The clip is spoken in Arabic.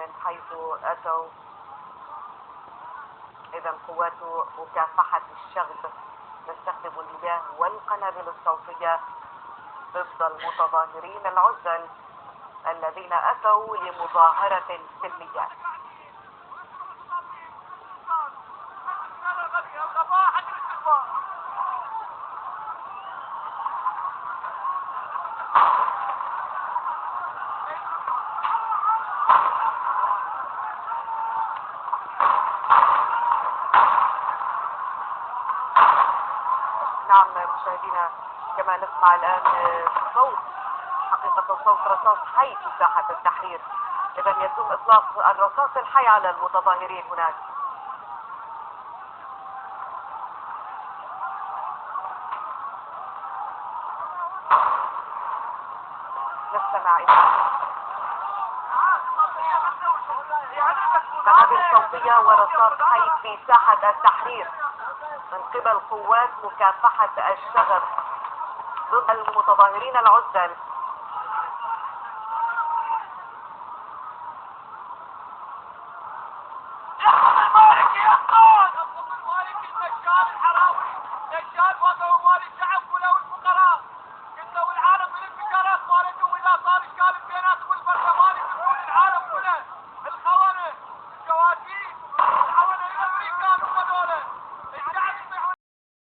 من حيث أتوا. إذا قوات مكافحة الشغب تستخدم المياه والقنابل الصوتية ضد المتظاهرين العزل الذين أتوا لمظاهرة سلمية. نعم مشاهدينا، كما نسمع الآن صوت، حقيقة صوت رصاص حي في ساحة التحرير. إذا يتم إطلاق الرصاص الحي على المتظاهرين هناك. نستمع إلى قنابل صوتية ورصاص حي في ساحة التحرير من قبل قوات مكافحة الشغب ضد المتظاهرين العزل.